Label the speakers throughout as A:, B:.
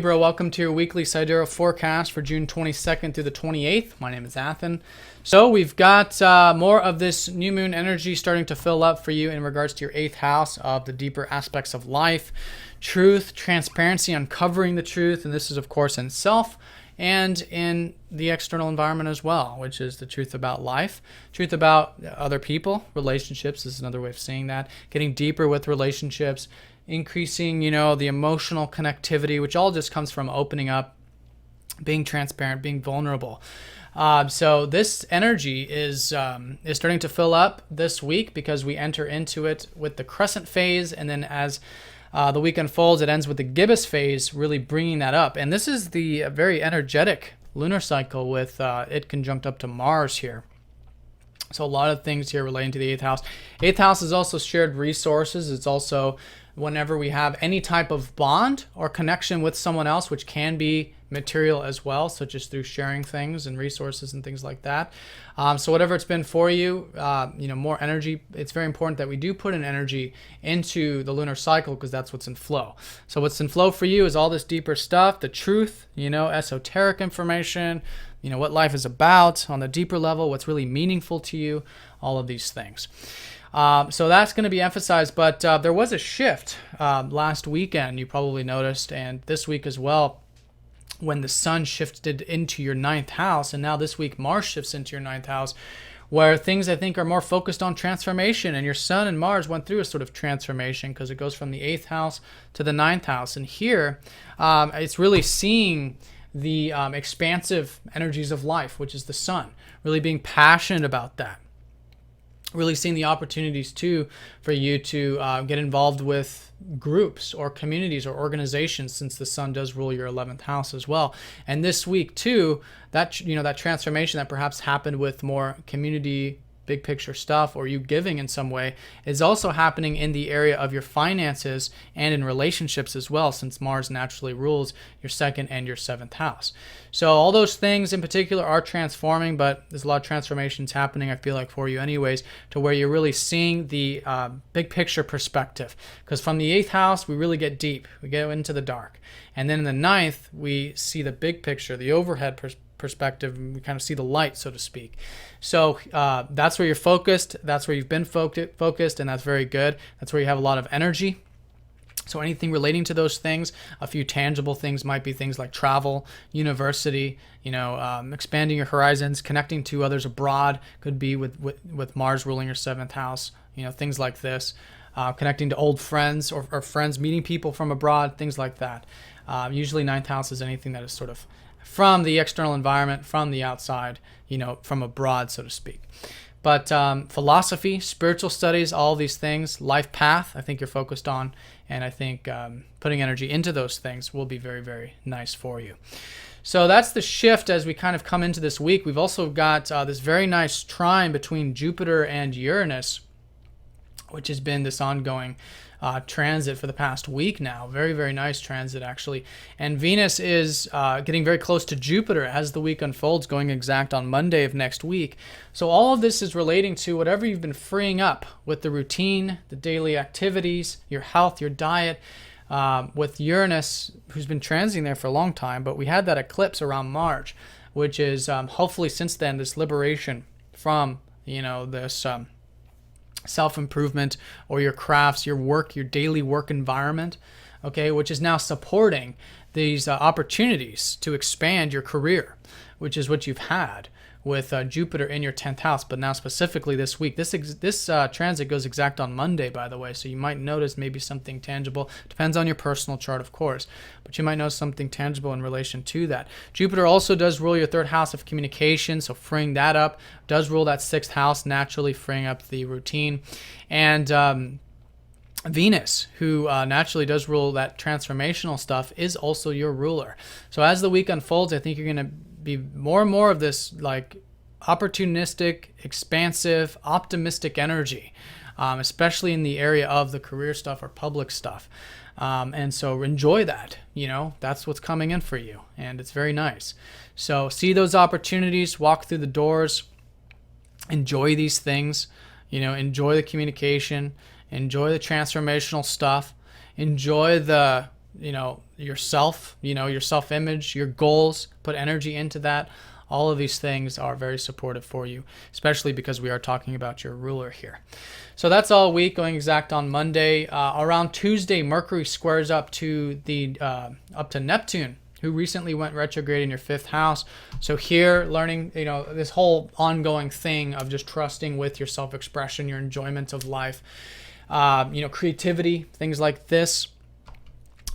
A: Libra, welcome to your weekly Sidereal forecast for June 22nd through the 28th. My name is Athen. So we've got more of this new moon energy starting to fill up for you in regards to your 8th house of the deeper aspects of life, truth, transparency, uncovering the truth, and this is of course in self and in the external environment as well, which is the truth about life, truth about other people, relationships is another way of saying that, getting deeper with relationships, increasing, the emotional connectivity, which all just comes from opening up, being transparent, being vulnerable. So this energy is starting to fill up this week because we enter into it with the crescent phase, and then as the week unfolds, it ends with the gibbous phase, really bringing that up. And this is the very energetic lunar cycle with it conjunct up to Mars here. So a lot of things here relating to the 8th house. 8th house is also shared resources. It's also whenever we have any type of bond or connection with someone else, which can be material as well, such as through sharing things and resources and things like that. So whatever it's been for you, more energy. It's very important that we do put an energy into the lunar cycle because that's what's in flow. So what's in flow for you is all this deeper stuff, the truth, esoteric information, what life is about on the deeper level, what's really meaningful to you, all of these things. So that's going to be emphasized, but there was a shift last weekend, you probably noticed, and this week as well, when the sun shifted into your 9th house, and now this week Mars shifts into your 9th house, where things I think are more focused on transformation, and your sun and Mars went through a sort of transformation because it goes from the 8th house to the 9th house, and here it's really seeing the expansive energies of life, which is the sun, really being passionate about that. Really seeing the opportunities too for you to get involved with groups or communities or organizations, since the sun does rule your 11th house as well. And this week too, that that transformation that perhaps happened with more community, big picture stuff, or you giving in some way, is also happening in the area of your finances and in relationships as well, since Mars naturally rules your 2nd and your 7th house. So all those things in particular are transforming, but there's a lot of transformations happening, I feel like, for you anyways, to where you're really seeing the big picture perspective. Because from the 8th house, we really get deep, we get into the dark. And then in the 9th, we see the big picture, the overhead perspective, and we kind of see the light, so to speak. So that's where you're focused, that's where you've been focused, and that's very good. That's where you have a lot of energy. So anything relating to those things, a few tangible things might be things like travel, university, expanding your horizons, connecting to others abroad, could be with Mars ruling your 7th house, things like this. Connecting to old friends or friends, meeting people from abroad, things like that. Usually 9th house is anything that is sort of from the external environment, from the outside, from abroad, so to speak. But philosophy, spiritual studies, all these things, life path, I think you're focused on. And I think putting energy into those things will be very, very nice for you. So that's the shift as we kind of come into this week. We've also got this very nice trine between Jupiter and Uranus, which has been this ongoing transit for the past week now. Very, very nice transit, actually. And Venus is getting very close to Jupiter as the week unfolds, going exact on Monday of next week. So all of this is relating to whatever you've been freeing up with the routine, the daily activities, your health, your diet, with Uranus, who's been transiting there for a long time. But we had that eclipse around March, which is hopefully since then this liberation from, this self-improvement or your crafts, your work, your daily work environment, okay, which is now supporting these opportunities to expand your career, which is what you've had with Jupiter in your 10th house. But now specifically this week, this transit goes exact on Monday, by the way, so you might notice maybe something tangible. Depends on your personal chart, of course, but you might notice something tangible in relation to that. Jupiter also does rule your 3rd house of communication, so freeing that up. Does rule that 6th house, naturally freeing up the routine. And Venus, who naturally does rule that transformational stuff, is also your ruler. So as the week unfolds, I think you're going to be more and more of this like opportunistic, expansive, optimistic energy, especially in the area of the career stuff or public stuff. And so enjoy that, that's what's coming in for you. And it's very nice. So see those opportunities, walk through the doors, enjoy these things, enjoy the communication, enjoy the transformational stuff, enjoy the yourself, your self-image, your goals, put energy into that. All of these things are very supportive for you, especially because we are talking about your ruler here. So that's all week, going exact on Monday. Around Tuesday, Mercury squares up to Neptune, who recently went retrograde in your 5th house. So here, learning, this whole ongoing thing of just trusting with your self-expression, your enjoyment of life, creativity, things like this.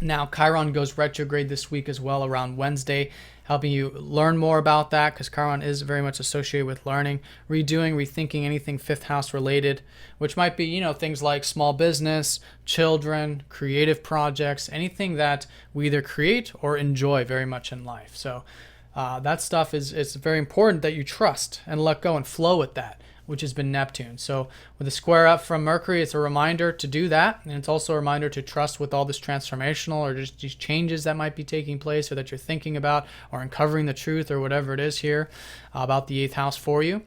A: Now, Chiron goes retrograde this week as well around Wednesday, helping you learn more about that, because Chiron is very much associated with learning, redoing, rethinking anything 5th house related, which might be, things like small business, children, creative projects, anything that we either create or enjoy very much in life. So that stuff is very important that you trust and let go and flow with that, which has been Neptune. So with a square up from Mercury, it's a reminder to do that. And it's also a reminder to trust with all this transformational or just these changes that might be taking place or that you're thinking about or uncovering the truth or whatever it is here about the 8th house for you.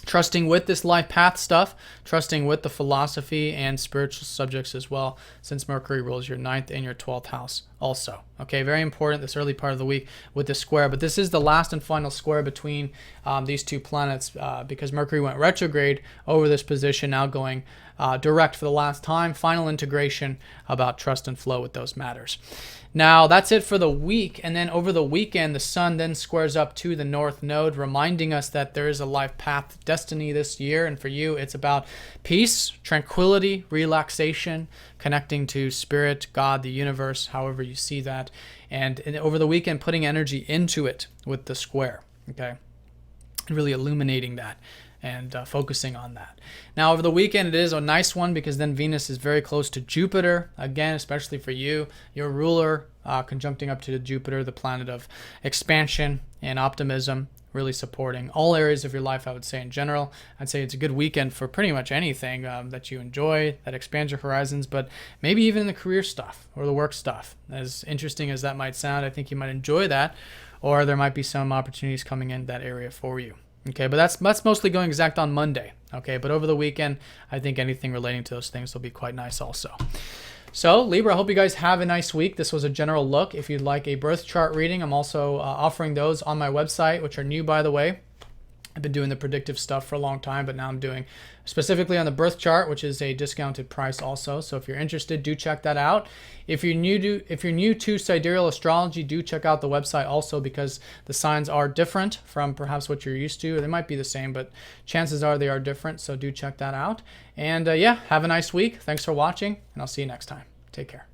A: Trusting with this life path stuff, trusting with the philosophy and spiritual subjects as well, since Mercury rules your 9th and your 12th house also. Okay, very important this early part of the week with the square, but this is the last and final square between these two planets because Mercury went retrograde over this position, now going direct for the last time. Final integration about trust and flow with those matters. Now, that's it for the week. And then over the weekend, the sun then squares up to the North Node, reminding us that there is a life path destiny this year. And for you, it's about peace, tranquility, relaxation, connecting to spirit, God, the universe, however you see that. And over the weekend, putting energy into it with the square, okay? Really illuminating that and focusing on that. Now, over the weekend, it is a nice one because then Venus is very close to Jupiter. Again, especially for you, your ruler conjuncting up to Jupiter, the planet of expansion and optimism, really supporting all areas of your life, I would say in general. I'd say it's a good weekend for pretty much anything that you enjoy, that expands your horizons, but maybe even the career stuff or the work stuff. As interesting as that might sound, I think you might enjoy that, or there might be some opportunities coming in that area for you. Okay, but that's mostly going exact on Monday. Okay, but over the weekend, I think anything relating to those things will be quite nice also. So, Libra, I hope you guys have a nice week. This was a general look. If you'd like a birth chart reading, I'm also offering those on my website, which are new, by the way. I've been doing the predictive stuff for a long time, but now I'm doing specifically on the birth chart, which is a discounted price also. So if you're interested, do check that out. If you're new to Sidereal Astrology, do check out the website also, because the signs are different from perhaps what you're used to. They might be the same, but chances are they are different. So do check that out. And yeah, have a nice week. Thanks for watching, and I'll see you next time. Take care.